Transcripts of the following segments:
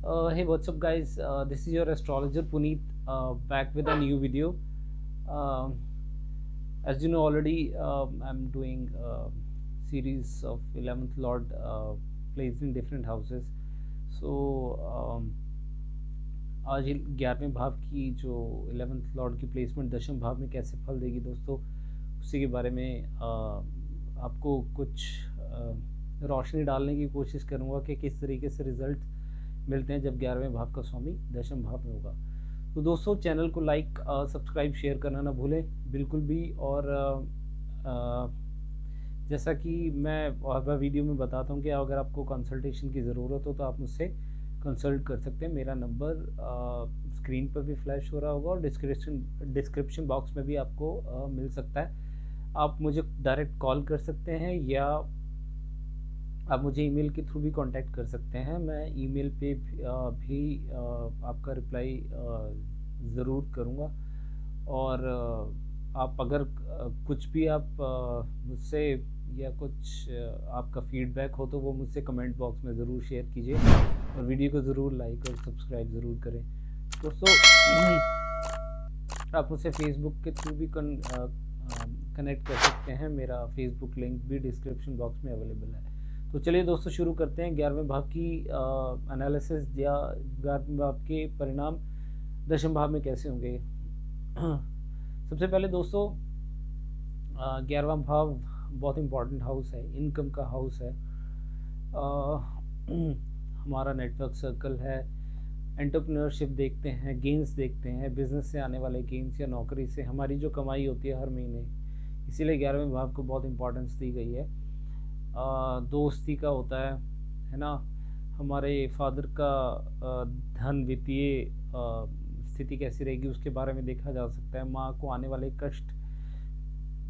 Hey, what's up, guys? This is your astrologer Puneet, back with a new video. Um as you know already, I'm doing a series of 11th Lord placed in different houses. So आज 11वें भाव की जो 11th Lord की placement दशम भाव में कैसे फल देगी दोस्तों, उसी के बारे में आपको कुछ रोशनी डालने की कोशिश करूँगा कि किस तरीके से रिज़ल्ट मिलते हैं जब 11वें भाव का स्वामी दशम भाव में होगा। तो दोस्तों, चैनल को लाइक, सब्सक्राइब, शेयर करना ना भूलें बिल्कुल भी। और जैसा कि मैं हर वीडियो में बताता हूँ कि अगर आपको कंसल्टेशन की ज़रूरत हो तो आप मुझसे कंसल्ट कर सकते हैं। मेरा नंबर स्क्रीन पर भी फ्लैश हो रहा होगा और डिस्क्रिप्शन बॉक्स में भी आपको मिल सकता है। आप मुझे डायरेक्ट कॉल कर सकते हैं या आप मुझे ईमेल के थ्रू भी कांटेक्ट कर सकते हैं। मैं ईमेल पे भी आपका रिप्लाई ज़रूर करूँगा। और आप अगर कुछ भी आप मुझसे या कुछ आपका फीडबैक हो तो वो मुझसे कमेंट बॉक्स में ज़रूर शेयर कीजिए और वीडियो को ज़रूर लाइक और सब्सक्राइब ज़रूर करें दोस्तों। आप मुझसे फेसबुक के थ्रू भी कनेक्ट कर सकते हैं। मेरा फेसबुक लिंक भी डिस्क्रिप्शन बॉक्स में अवेलेबल है। तो चलिए दोस्तों, शुरू करते हैं 11वें भाव की एनालिसिस या 11वें भाव के परिणाम दशम भाव में कैसे होंगे। सबसे पहले दोस्तों, 11वां भाव बहुत इम्पॉर्टेंट हाउस है, इनकम का हाउस है। हमारा नेटवर्क सर्कल है, एंटरप्रेन्योरशिप देखते हैं, गेंस देखते हैं, बिजनेस से आने वाले गेंस या नौकरी से हमारी जो कमाई होती है हर महीने, इसीलिए 11वें भाव को बहुत इम्पोर्टेंस दी गई है। दोस्ती का होता है ना। हमारे फादर का धन वित्तीय स्थिति कैसी रहेगी उसके बारे में देखा जा सकता है। माँ को आने वाले कष्ट,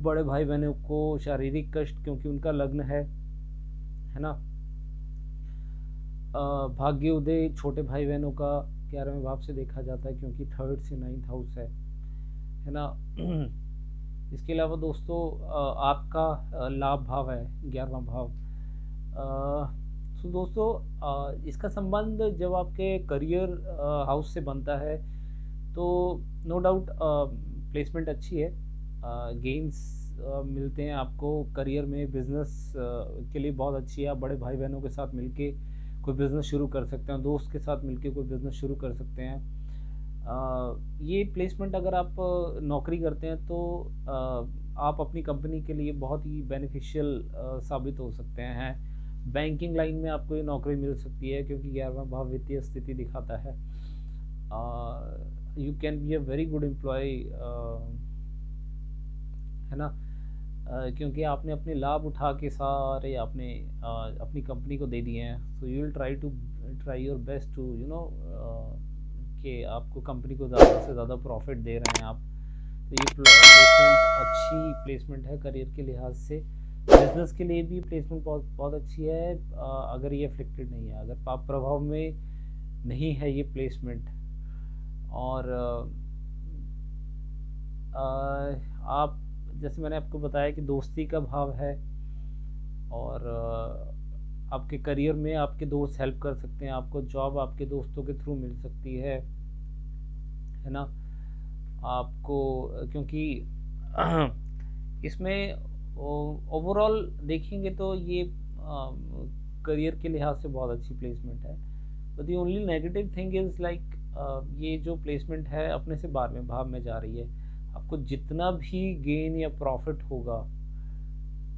बड़े भाई बहनों को शारीरिक कष्ट क्योंकि उनका लग्न है ना। भाग्य उदय छोटे भाई बहनों का 11वें भाव से देखा जाता है क्योंकि 3rd से 9th हाउस है ना। इसके अलावा दोस्तों, आपका लाभ भाव है 11वां भाव। तो दोस्तों, इसका संबंध जब आपके करियर हाउस से बनता है तो नो डाउट प्लेसमेंट अच्छी है, गेन्स मिलते हैं आपको करियर में। बिजनेस के लिए बहुत अच्छी है। आप बड़े भाई बहनों के साथ मिलके कोई बिज़नेस शुरू कर सकते हैं, दोस्त के साथ मिलके कोई बिज़नेस शुरू कर सकते हैं। ये प्लेसमेंट अगर आप नौकरी करते हैं तो आप अपनी कंपनी के लिए बहुत ही बेनिफिशियल साबित हो सकते हैं। बैंकिंग लाइन में आपको ये नौकरी मिल सकती है क्योंकि 11वां भाव वित्तीय स्थिति दिखाता है। You can be a very good employ, है ना। क्योंकि आपने अपने लाभ उठा के सारे आपने अपनी कंपनी को दे दिए हैं। So you will try your best to कि आपको कंपनी को ज़्यादा से ज़्यादा प्रॉफिट दे रहे हैं आप। तो ये प्लेसमेंट अच्छी प्लेसमेंट है करियर के लिहाज से। बिजनेस के लिए भी प्लेसमेंट बहुत अच्छी है अगर ये अफेक्टेड नहीं है, अगर पाप प्रभाव में नहीं है ये प्लेसमेंट। और आप, जैसे मैंने आपको बताया कि दोस्ती का भाव है और आपके करियर में आपके दोस्त हेल्प कर सकते हैं। आपको जॉब आपके दोस्तों के थ्रू मिल सकती है ना। आपको क्योंकि इसमें ओवरऑल देखेंगे तो ये करियर के लिहाज से बहुत अच्छी प्लेसमेंट है। But the only negative thing is like ये जो प्लेसमेंट है अपने से 12वें भाव में जा रही है। आपको जितना भी गेन या प्रॉफिट होगा,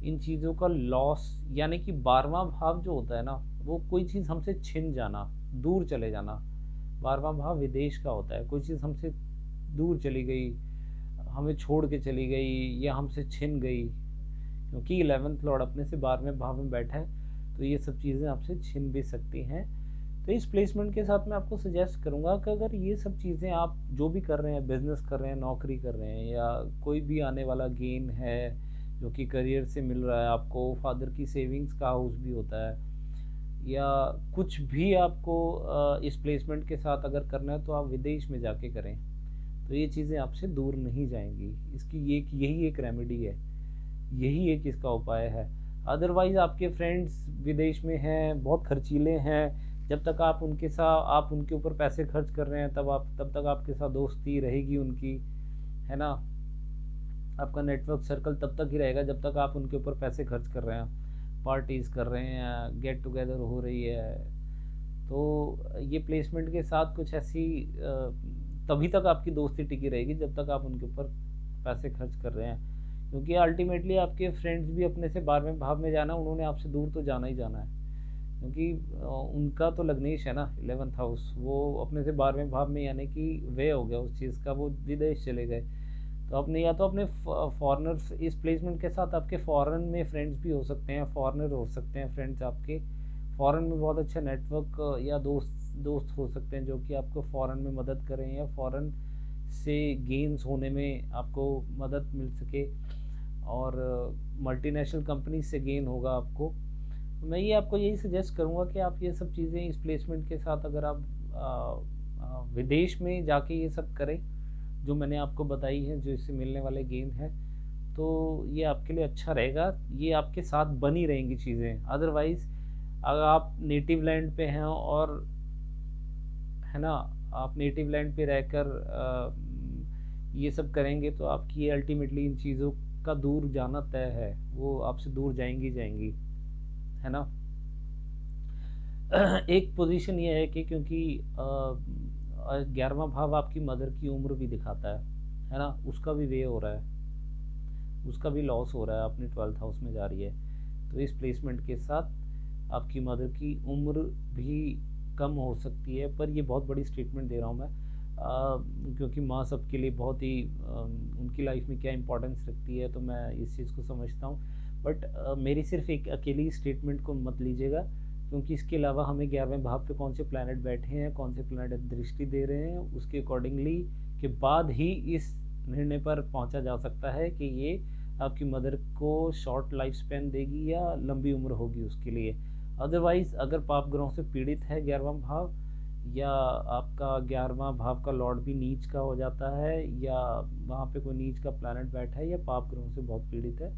इन चीज़ों का लॉस, यानी कि 12वां भाव जो होता है ना, वो कोई चीज़ हमसे छिन जाना, दूर चले जाना। 12वां भाव विदेश का होता है। कोई चीज़ हमसे दूर चली गई, हमें छोड़ के चली गई या हमसे छिन गई, क्योंकि 11th लॉर्ड अपने से 12वें भाव में बैठा है तो ये सब चीज़ें आपसे छिन भी सकती हैं। तो इस प्लेसमेंट के साथ मैं आपको सजेस्ट करूंगा कि अगर ये सब चीज़ें आप जो भी कर रहे हैं, बिजनेस कर रहे हैं, नौकरी कर रहे हैं, या कोई भी आने वाला गेन है जो कि करियर से मिल रहा है आपको, फादर की सेविंग्स का हाउस भी होता है, या कुछ भी आपको इस प्लेसमेंट के साथ अगर करना है तो आप विदेश में जाके करें, तो ये चीज़ें आपसे दूर नहीं जाएंगी। इसकी यही एक रेमेडी है, यही एक इसका उपाय है। अदरवाइज़ आपके फ्रेंड्स विदेश में हैं, बहुत खर्चीले हैं, जब तक आप उनके साथ आप उनके ऊपर पैसे खर्च कर रहे हैं तब तक आपके साथ दोस्ती रहेगी उनकी, है ना। आपका नेटवर्क सर्कल तब तक ही रहेगा जब तक आप उनके ऊपर पैसे खर्च कर रहे हैं, पार्टीज़ कर रहे हैं, गेट टुगेदर हो रही है। तो ये प्लेसमेंट के साथ कुछ ऐसी तभी तक आपकी दोस्ती टिकी रहेगी जब तक आप उनके ऊपर पैसे खर्च कर रहे हैं, क्योंकि अल्टीमेटली आपके फ्रेंड्स भी अपने से 12वें भाव में जाना, उन्होंने आपसे दूर तो जाना ही जाना है, क्योंकि उनका तो लग्नेश है ना 11th हाउस, वो अपने से 12वें भाव में, यानी कि वे हो गया उस चीज़ का, वो विदेश चले गए। तो अपने या तो अपने फॉरेनर्स, इस प्लेसमेंट के साथ आपके फॉरेन में फ्रेंड्स भी हो सकते हैं, फॉरेनर हो सकते हैं फ्रेंड्स आपके, फॉरेन में बहुत अच्छा नेटवर्क या दोस्त हो सकते हैं जो कि आपको फॉरेन में मदद करें या फॉरेन से गेन्स होने में आपको मदद मिल सके, और मल्टीनेशनल कंपनी से गेन होगा आपको। मैं ये आपको यही सजेस्ट करूँगा कि आप ये सब चीज़ें इस प्लेसमेंट के साथ अगर आप विदेश में जाके ये सब करें जो मैंने आपको बताई है, जो इससे मिलने वाले गेन हैं, तो ये आपके लिए अच्छा रहेगा, ये आपके साथ बनी रहेंगी चीज़ें। अदरवाइज़ अगर आप नेटिव लैंड पे हैं और, है ना, आप नेटिव लैंड पे रहकर ये सब करेंगे तो आपकी अल्टीमेटली इन चीज़ों का दूर जाना तय है, वो आपसे दूर जाएंगी, है ना। एक पोजीशन ये है कि क्योंकि 11वां भाव आपकी मदर की उम्र भी दिखाता है ना, उसका भी वे हो रहा है, उसका भी लॉस हो रहा है, अपनी 12th हाउस में जा रही है। तो इस प्लेसमेंट के साथ आपकी मदर की उम्र भी कम हो सकती है, पर ये बहुत बड़ी स्टेटमेंट दे रहा हूँ मैं, क्योंकि माँ सबके लिए बहुत ही उनकी लाइफ में क्या इंपॉर्टेंस रखती है, तो मैं इस चीज़ को समझता हूँ। बट मेरी सिर्फ एक अकेली स्टेटमेंट को मत लीजिएगा, क्योंकि इसके अलावा हमें 11वें भाव पे कौन से प्लैनेट बैठे हैं, कौन से प्लैनेट दृष्टि दे रहे हैं, उसके अकॉर्डिंगली के बाद ही इस निर्णय पर पहुंचा जा सकता है कि ये आपकी मदर को शॉर्ट लाइफ स्पैन देगी या लंबी उम्र होगी उसके लिए। अदरवाइज़ अगर पाप ग्रहों से पीड़ित है 11वां भाव, या आपका 11वां भाव का लॉर्ड भी नीच का हो जाता है, या वहाँ पे कोई नीच का प्लैनेट बैठा है, या पाप ग्रहों से बहुत पीड़ित है,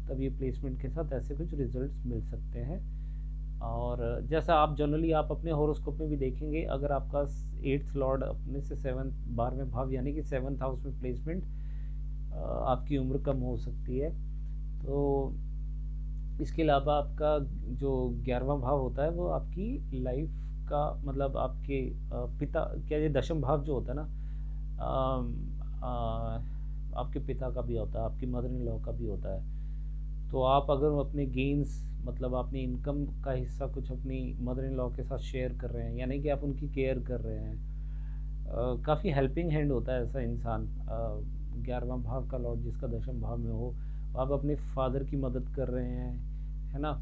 तब ये प्लेसमेंट के साथ ऐसे कुछ रिजल्ट्स मिल सकते हैं। और जैसा आप जनरली आप अपने हॉरोस्कोप में भी देखेंगे, अगर आपका 8th लॉर्ड अपने से 12वें भाव यानी कि 7th हाउस में प्लेसमेंट, आपकी उम्र कम हो सकती है। तो इसके अलावा आपका जो 11वां भाव होता है वो आपकी लाइफ का, मतलब आपके पिता, क्या ये दशम भाव जो होता है ना, आपके पिता का भी होता है, आपकी मदर इन लॉ का भी होता है। तो आप अगर अपने गेन्स, मतलब अपनी इनकम का हिस्सा कुछ अपनी मदर इन लॉ के साथ शेयर कर रहे हैं, यानी कि आप उनकी केयर कर रहे हैं, काफ़ी हेल्पिंग हैंड होता है ऐसा इंसान। 11वां भाव का लॉर्ड जिसका दशम भाव में हो, आप अपने फादर की मदद कर रहे हैं, है ना।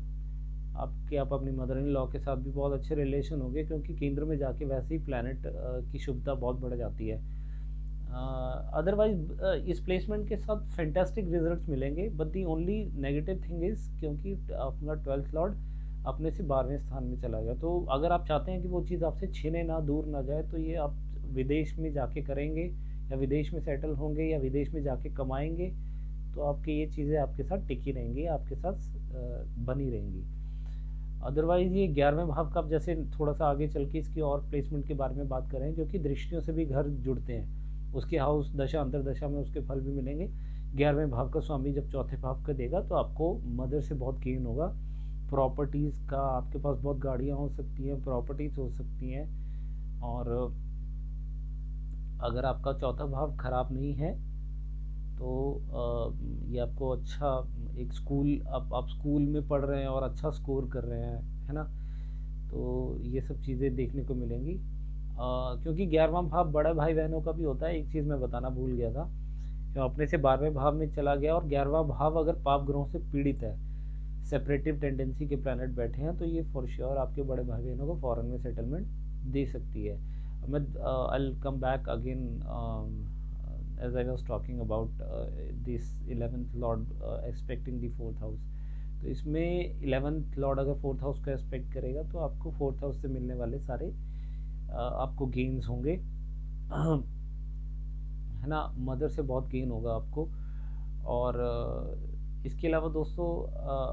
आप अपनी मदर इन लॉ के साथ भी बहुत अच्छे रिलेशन होंगे, क्योंकि केंद्र में जाके वैसे ही प्लैनेट की शुभता बहुत बढ़ जाती है। अदरवाइज इस प्लेसमेंट के साथ फैंटास्टिक रिजल्ट्स मिलेंगे, but the only negative thing is क्योंकि अपना 12th लॉर्ड अपने से 12वें स्थान में चला गया। तो अगर आप चाहते हैं कि वो चीज़ आपसे छीने ना, दूर ना जाए, तो ये आप विदेश में जाके करेंगे, या विदेश में सेटल होंगे, या विदेश में जाके कमाएंगे, तो आपकी ये चीज़ें आपके साथ टिकी रहेंगी, आपके साथ बनी रहेंगी। अदरवाइज़ ये 11वें भाव का, जैसे थोड़ा सा आगे चल के इसकी और प्लेसमेंट के बारे में बात करें, क्योंकि दृष्टियों से भी घर जुड़ते हैं, उसके हाउस दशा अंतरदशा में उसके फल भी मिलेंगे। 11वें भाव का स्वामी जब चौथे भाव का देगा तो आपको मदर से बहुत गेन होगा, प्रॉपर्टीज़ का, आपके पास बहुत गाड़ियाँ हो सकती हैं, प्रॉपर्टीज़ हो सकती हैं। और अगर आपका चौथा भाव खराब नहीं है तो ये आपको अच्छा एक स्कूल, आप स्कूल में पढ़ रहे हैं और अच्छा स्कोर कर रहे हैं, है ना, तो ये सब चीज़ें देखने को मिलेंगी। क्योंकि 11वां भाव बड़े भाई बहनों का भी होता है। एक चीज़ मैं बताना भूल गया था, कि अपने से 12वें भाव में चला गया, और 11वां भाव अगर पाप ग्रहों से पीड़ित है, सेपरेटिव टेंडेंसी के प्लैनेट बैठे हैं, तो ये फॉर श्योर आपके बड़े भाई बहनों को फॉरेन में सेटलमेंट दे सकती है। मैं I come back again as I was talking about this 11th lord expecting the 4th house। तो इसमें 11th लॉर्ड अगर 4th हाउस को एक्सपेक्ट करेगा तो आपको 4th हाउस से मिलने वाले सारे आपको गेन्स होंगे, है ना, मदर से बहुत गेन होगा आपको। और इसके अलावा दोस्तों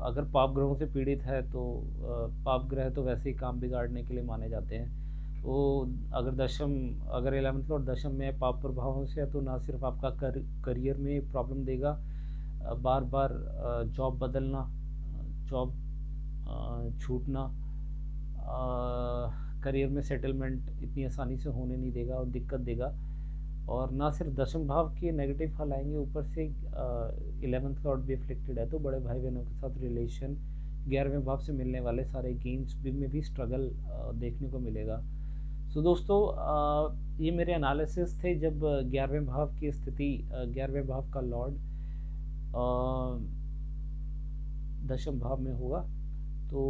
अगर पाप ग्रहों से पीड़ित है तो पाप ग्रह तो वैसे ही काम बिगाड़ने के लिए माने जाते हैं। वो अगर 11th लॉर्ड दशम में पाप प्रभावों से है तो ना सिर्फ आपका करियर में प्रॉब्लम देगा, बार बार जॉब बदलना, जॉब छूटना, करियर में सेटलमेंट इतनी आसानी से होने नहीं देगा और दिक्कत देगा। और ना सिर्फ दशम भाव के नेगेटिव फल आएंगे, ऊपर से 11th लॉर्ड भी अफ्लिक्टेड है तो बड़े भाई बहनों के साथ रिलेशन, 11वें भाव से मिलने वाले सारे गेन्स में भी स्ट्रगल देखने को मिलेगा। सो दोस्तों ये मेरे एनालिसिस थे जब 11वें भाव की स्थिति, 11वें भाव का लॉर्ड दशम भाव में होगा। तो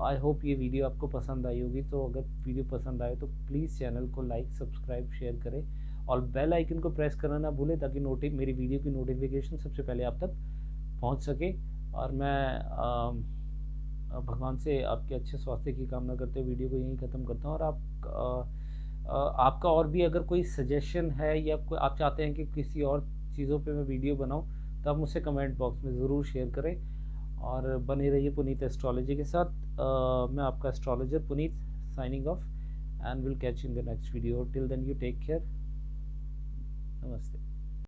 आई होप ये वीडियो आपको पसंद आई होगी। तो अगर वीडियो पसंद आए तो प्लीज़ चैनल को लाइक, सब्सक्राइब, शेयर करें और बेल आइकन को प्रेस करना ना भूलें ताकि मेरी वीडियो की नोटिफिकेशन सबसे पहले आप तक पहुंच सके। और मैं भगवान से आपके अच्छे स्वास्थ्य की कामना करते हुए वीडियो को यहीं ख़त्म करता हूँ। और आपका और भी अगर कोई सजेशन है या कोई आप चाहते हैं कि किसी और चीज़ों पे मैं वीडियो बनाऊँ तो आप मुझसे कमेंट बॉक्स में ज़रूर शेयर करें। और बने रहिए पुनीत एस्ट्रोलॉजी के साथ। मैं आपका astrologer Puneet, signing off, and we'll catch you in the next video. Till then, you take care. Namaste.